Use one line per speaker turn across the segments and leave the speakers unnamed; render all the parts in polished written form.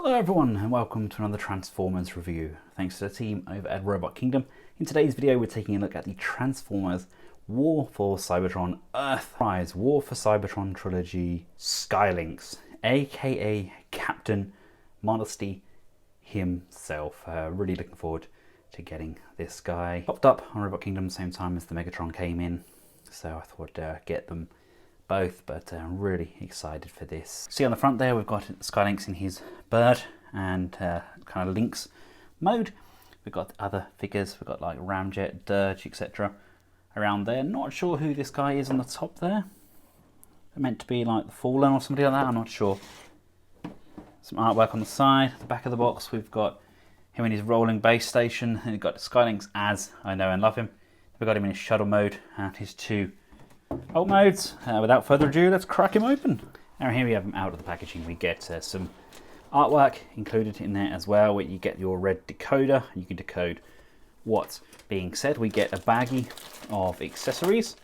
Hello everyone and welcome to another Transformers review. Thanks to the team over at Robot Kingdom. In today's video we're taking a look at the Transformers War for Cybertron EarthRise War for Cybertron Trilogy LYNX, aka Captain Modesty himself. Really looking forward to getting this guy. Popped up on Robot Kingdom the same time as the Megatron came in, so I thought I'd get them both, but I'm really excited for this. See on the front there we've got LYNX in his bird and kind of Lynx mode. We've got other figures, we've got like Ramjet, Dirge, etc. around there. Not sure who this guy is on the top there. They're meant to be like the Fallen or somebody like that, I'm not sure. Some artwork on the side. The back of the box we've got him in his rolling base station, and we've got LYNX as I know and love him. We've got him in his shuttle mode and his two alt modes. Without further ado, let's crack him open. Now here we have him out of the packaging. We get some artwork included in there as well, where you get your red decoder. You can decode what's being said. We get a baggie of accessories,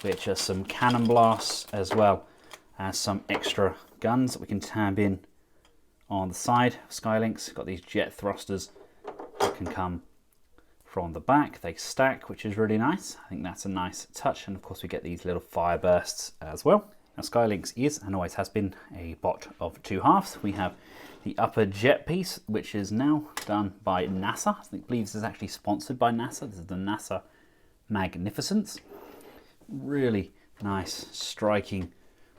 which are some cannon blasts as well as some extra guns that we can tab in on the side of LYNX. Got these jet thrusters that can come from the back. They stack, which is really nice. I think that's a nice touch. And of course we get these little fire bursts as well. Now LYNX is and always has been a bot of two halves. We have the upper jet piece, which is now done by NASA. I believe this is actually sponsored by NASA. This is the NASA Magnificence. Really nice striking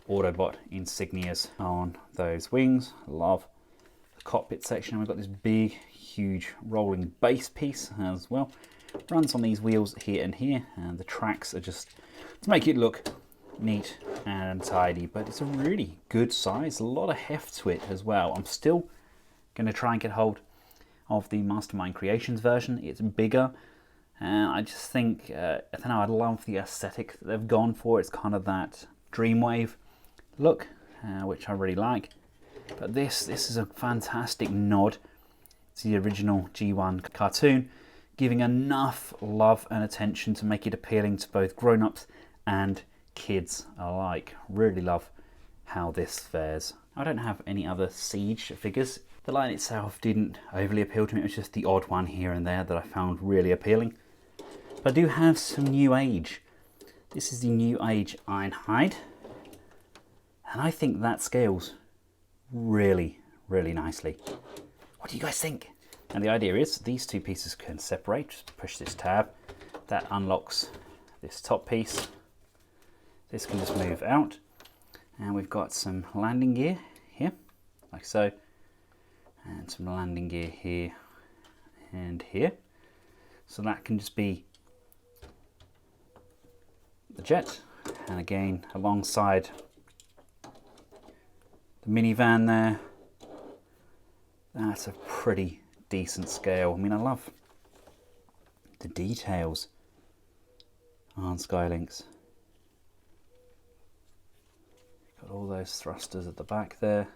Autobot insignias on those wings. Love the cockpit section. We've got this big huge rolling base piece as well. Runs on these wheels here and here, and the tracks are just to make it look neat and tidy, but it's a really good size, a lot of heft to it as well. I'm still going to try and get hold of the Mastermind Creations version. It's bigger, and I just think I don't know, I love the aesthetic that they've gone for. It's kind of that Dreamwave look, which I really like. But this is a fantastic nod to the original G1 cartoon, giving enough love and attention to make it appealing to both grown-ups and kids alike. Really love how this fares. I don't have any other Siege figures. The line itself didn't overly appeal to me. It was just the odd one here and there that I found really appealing. But I do have some New Age. This is the New Age Ironhide, and I think that scales really nicely. What do you guys think? And the idea is these two pieces can separate. Just push this tab. That unlocks this top piece. This can just move out. And we've got some landing gear here, like so. And some landing gear here and here. So that can just be the jet. And again, alongside the minivan there. That's a pretty decent scale. I mean, I love the details on LYNX. Got all those thrusters at the back there.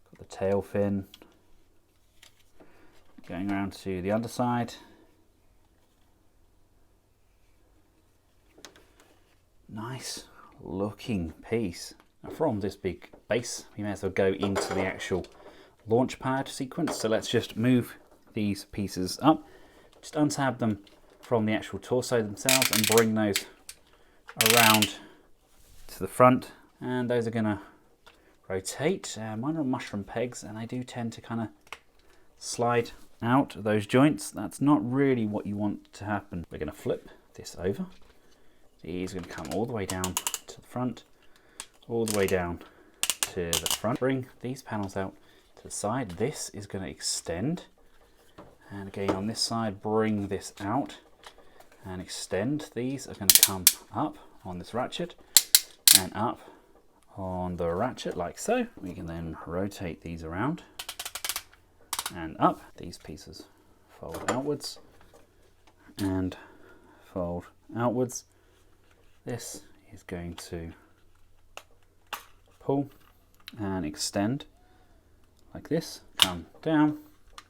Got the tail fin. Going around to the underside. Nice looking piece. Now from this big base, we may as well go into the actual launch pad sequence. So let's just move these pieces up, just untab them from the actual torso themselves and bring those around to the front, and those are going to rotate. Mine are mushroom pegs, and they do tend to kind of slide out those joints. That's not really what you want to happen. We're going to flip this over. These are going to come all the way down to the front, all the way down to the front. Bring these panels out to the side. This is going to extend, and again on this side bring this out and extend. These are going to come up on this ratchet and up on the ratchet like so. We can then rotate these around and up. These pieces fold outwards and fold outwards. This is going to pull and extend like this, come down,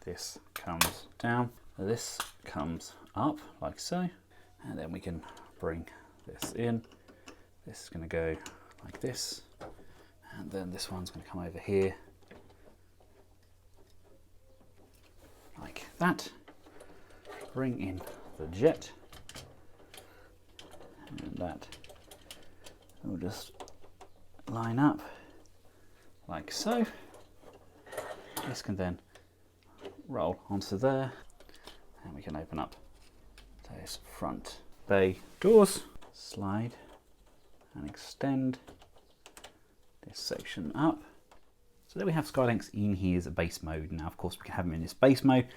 this comes down, this comes up like so, and then we can bring this in. This is going to go like this, and then this one's going to come over here that. Bring in the jet, and that will just line up like so. This can then roll onto there, and we can open up those front bay doors, slide and extend this section up. So there we have SkyLynx in his base mode. Now of course we can have him in this base mode,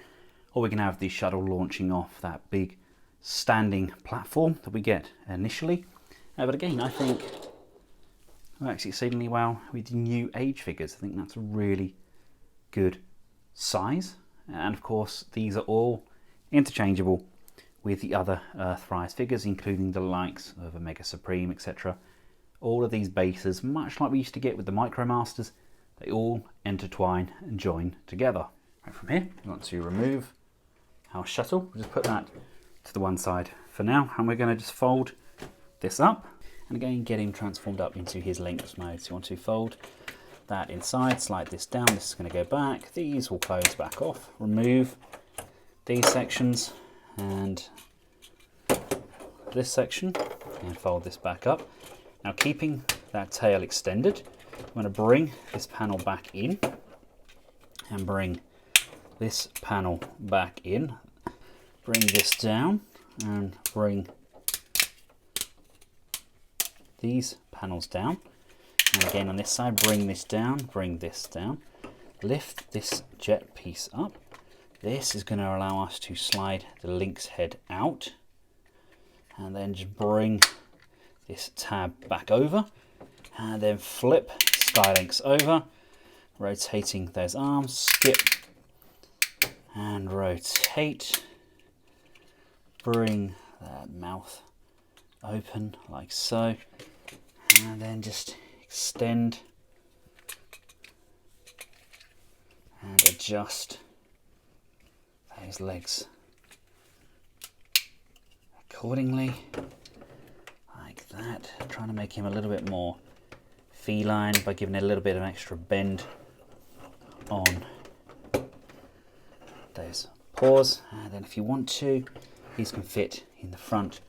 or we can have the shuttle launching off that big standing platform that we get initially. But again, I think works exceedingly well with the new age figures. I think that's a really good size, and of course these are all interchangeable with the other EarthRise figures, including the likes of Omega Supreme, etc. All of these bases, much like we used to get with the Micromasters, they all intertwine and join together. Right, from here we want to remove our shuttle. We'll just put that to the one side for now, and we're going to just fold this up, and again get him transformed up into his LYNX mode. So you want to fold that inside, slide this down, this is going to go back, these will close back off, remove these sections and this section, and fold this back up. Now keeping that tail extended, I'm going to bring this panel back in and bring this panel back in, bring this down and bring these panels down, and again on this side bring this down, lift this jet piece up. This is going to allow us to slide the LYNX head out, and then just bring this tab back over, and then flip SkyLynx over, rotating those arms, skip and rotate, bring that mouth open like so, and then just extend and adjust those legs accordingly, like that. Trying to make him a little bit more feline by giving it a little bit of extra bend on those paws, and then if you want to, these can fit in the front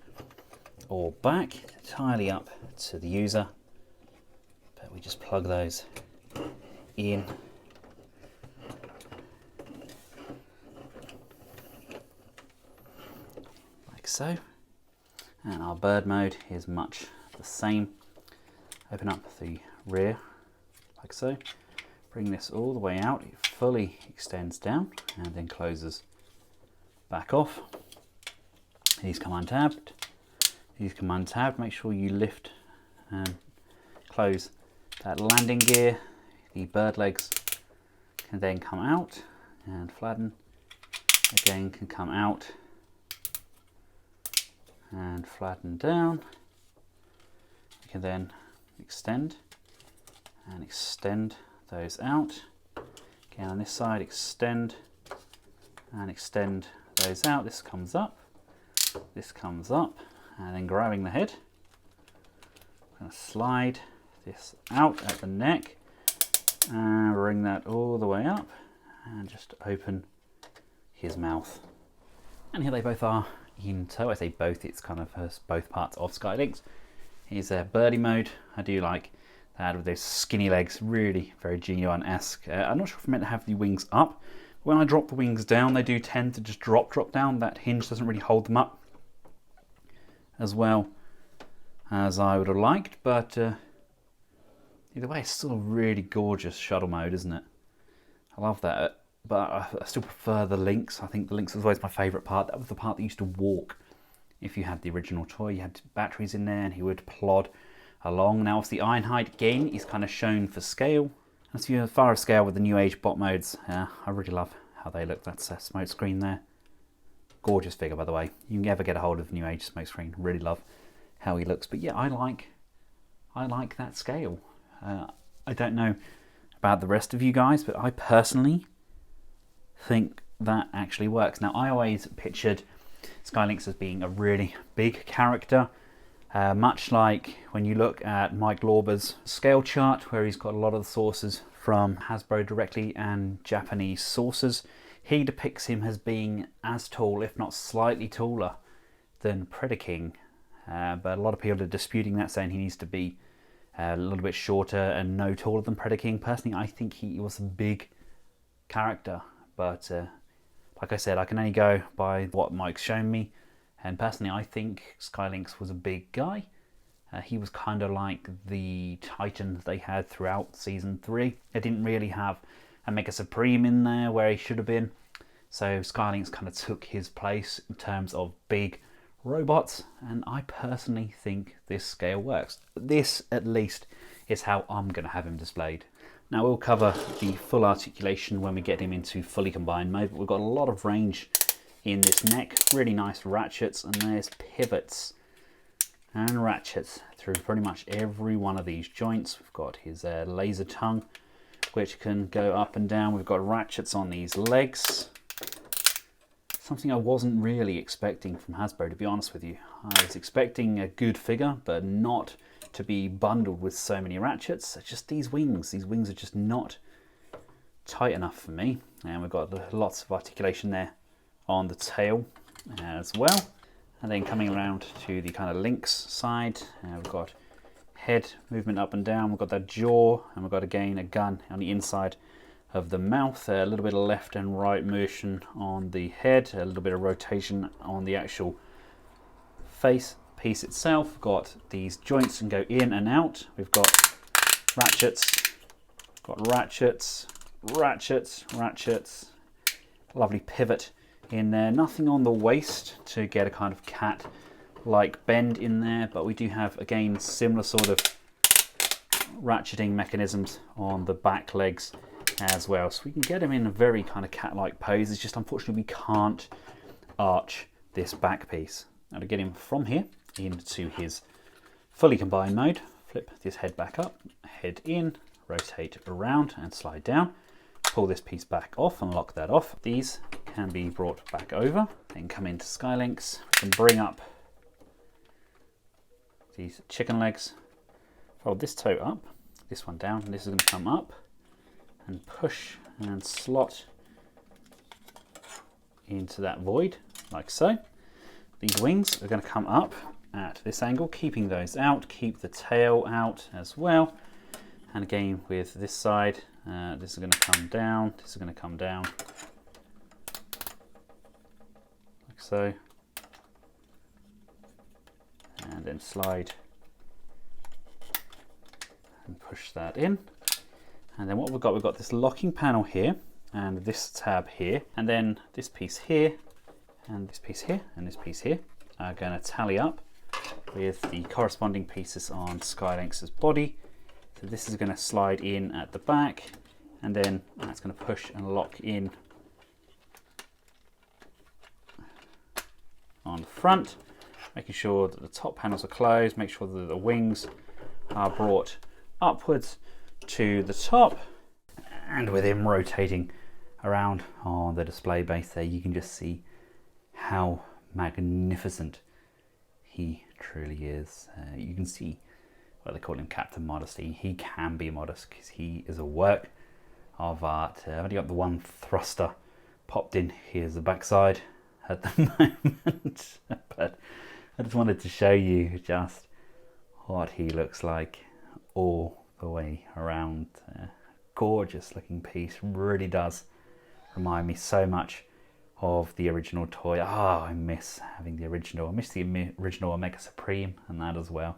or back, entirely up to the user, but we just plug those in like so. And our bird mode is much the same. Open up the rear like so, bring this all the way out, it fully extends down and then closes back off. These come untabbed, these come untabbed. Make sure you lift and close that landing gear. The bird legs can then come out and flatten, again can come out and flatten down. You can then extend and extend those out. Again on this side, extend and extend those out. This comes up, and then grabbing the head, I'm going to slide this out at the neck and bring that all the way up and just open his mouth. And here they both are in tow. I say both, it's kind of both parts of SkyLynx. Here's a birdie mode. I do like that with those skinny legs, really very genuine-esque. I'm not sure if I'm meant to have the wings up. When I drop the wings down, they do tend to just drop down. That hinge doesn't really hold them up as well as I would have liked, but either way, it's still a really gorgeous shuttle mode, isn't it? I love that, but I still prefer the LYNX. I think the LYNX was always my favourite part. That was the part that used to walk. If you had the original toy, you had batteries in there and he would plod along. Now obviously Ironhide again is kind of shown for scale. As far as scale with the new age bot modes, I really love how they look. That's a smoke screen there. Gorgeous figure, by the way. You can never get a hold of new age smoke screen. Really love how he looks. But yeah, I like that scale. I don't know about the rest of you guys, but I personally think that actually works. Now I always pictured SkyLynx as being a really big character, much like when you look at Mike Lauber's scale chart, where he's got a lot of the sources from Hasbro directly and Japanese sources. he depicts him as being as tall, if not slightly taller, than Predaking. But a lot of people are disputing that, saying he needs to be a little bit shorter and no taller than Predaking. Personally, I think he was a big character, but like I said, I can only go by what Mike's shown me, and personally I think LYNX was a big guy. He was kind of like the Titan that they had throughout Season 3. It didn't really have a Mega Supreme in there where he should have been, so LYNX kind of took his place in terms of big robots, and I personally think this scale works. This, at least, is how I'm going to have him displayed. Now, we'll cover the full articulation when we get him into fully combined mode, but we've got a lot of range in this neck, really nice ratchets, and there's pivots and ratchets through pretty much every one of these joints. We've got his laser tongue, which can go up and down. We've got ratchets on these legs. Something I wasn't really expecting from Hasbro, to be honest with you. I was expecting a good figure, but not to be bundled with so many ratchets. It's just these wings are just not tight enough for me. And we've got lots of articulation there on the tail as well. And then coming around to the kind of LYNX side, we've got head movement up and down, we've got that jaw, and we've got again a gun on the inside of the mouth, a little bit of left and right motion on the head, a little bit of rotation on the actual face piece itself. We've got these joints can go in and out. We've got ratchets, ratchets, lovely pivot in there. Nothing on the waist to get a kind of cat-like bend in there, but we do have, again, similar sort of ratcheting mechanisms on the back legs as well, so we can get him in a very kind of cat-like pose. It's just unfortunately we can't arch this back piece. Now, to get him from here into his fully combined mode, flip this head back up, head in, rotate around and slide down, pull this piece back off and lock that off. These can be brought back over, then come into LYNX. We can bring up these chicken legs, fold this toe up, this one down, and this is going to come up and push and slot into that void like so. These wings are going to come up at this angle, keeping those out, keep the tail out as well. And again with this side, this is going to come down, this is going to come down like so, and then slide and push that in. And then what we've got this locking panel here, and this tab here, and then this piece here, and this piece here, and this piece here are going to tally up with the corresponding pieces on LYNX's body. So this is going to slide in at the back, and then that's going to push and lock in on the front, making sure that the top panels are closed, make sure that the wings are brought upwards to the top, and with him rotating around on the display base there, you can just see how magnificent he truly is. You can see why they call him Captain Modesty. He can be modest because he is a work of art. I've only got the one thruster popped in. Here's the backside at the moment, but I just wanted to show you just what he looks like all the way around. Gorgeous looking piece, really does remind me so much of the original toy. I miss having the original. I miss the original Omega Supreme and that as well.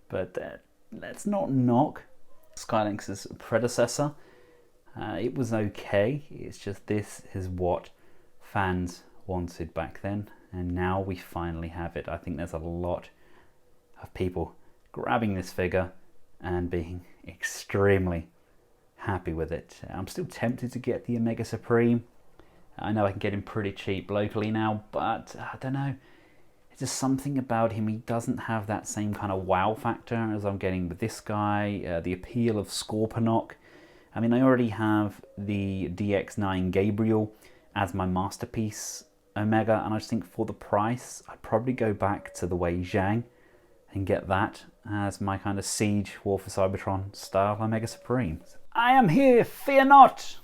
But let's not knock LYNX's predecessor. It was okay. It's just this is what fans wanted back then, and now we finally have it. I think there's a lot of people grabbing this figure and being extremely happy with it. I'm still tempted to get the Omega Supreme. I know I can get him pretty cheap locally now, but I don't know. It's just something about him. He doesn't have that same kind of wow factor as I'm getting with this guy. The appeal of Scorponok. I mean, I already have the DX9 Gabriel as my masterpiece Omega, and I just think for the price, I'd probably go back to the Wei Zhang and get that as my kind of Siege War for Cybertron style Omega Supreme. I am here, fear not!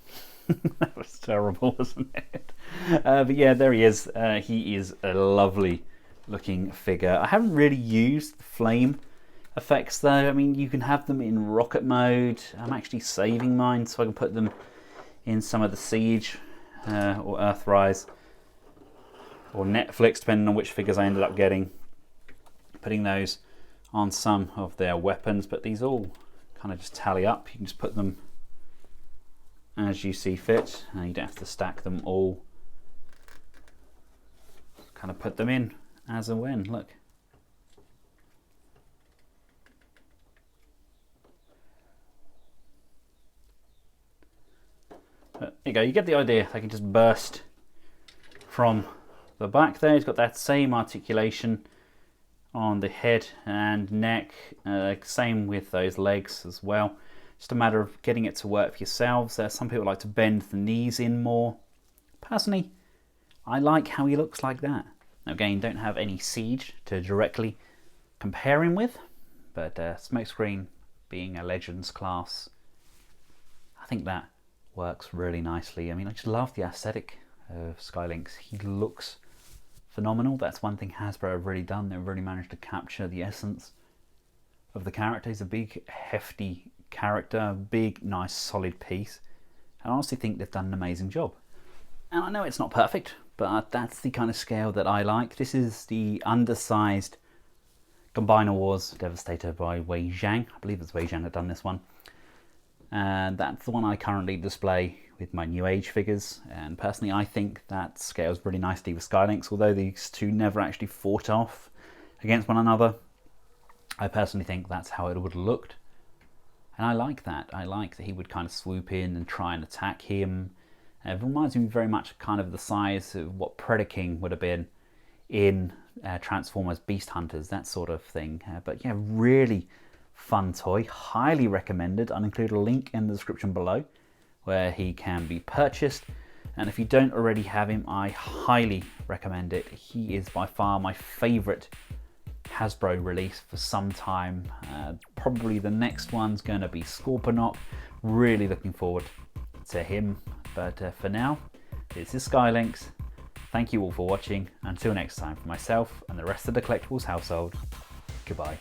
That was terrible, wasn't it? But yeah, there he is. He is a lovely looking figure. I haven't really used the flame effects though. I mean, you can have them in rocket mode. I'm actually saving mine so I can put them in some of the Siege or EarthRise or Netflix, depending on which figures I ended up getting. Putting those on some of their weapons, but these all kind of just tally up. You can just put them as you see fit. You don't have to stack them all. Kind of put them in as and when. Look. But there you go, you get the idea. They can just burst from the back there. He's got that same articulation on the head and neck. Same with those legs as well. Just a matter of getting it to work for yourselves. Some people like to bend the knees in more. Personally, I like how he looks like that. Now again, don't have any Siege to directly compare him with, but Smokescreen being a Legends class, I think that works really nicely. I mean, I just love the aesthetic of LYNX. He looks phenomenal. That's one thing Hasbro have really done. They've really managed to capture the essence of the character. He's a big, hefty character, a big, nice, solid piece. And I honestly think they've done an amazing job. And I know it's not perfect, but that's the kind of scale that I like. This is the undersized Combiner Wars Devastator by Wei Zhang. I believe it's Wei Zhang that done this one. And that's the one I currently display with my New Age figures. And personally, I think that scales really nicely with LYNX, although these two never actually fought off against one another. I personally think that's how it would have looked. And I like that. I like that he would kind of swoop in and try and attack him. It reminds me very much kind of the size of what Predaking would have been in Transformers Beast Hunters, that sort of thing. But yeah, really fun toy, highly recommended. I'll include a link in the description below where he can be purchased, and if you don't already have him, I highly recommend it. He is by far my favorite Hasbro release for some time. Probably the next one's going to be Scorponok. Really looking forward to him, but for now, this is LYNX. Thank you all for watching. Until next time, for myself and the rest of the Collectables household, goodbye.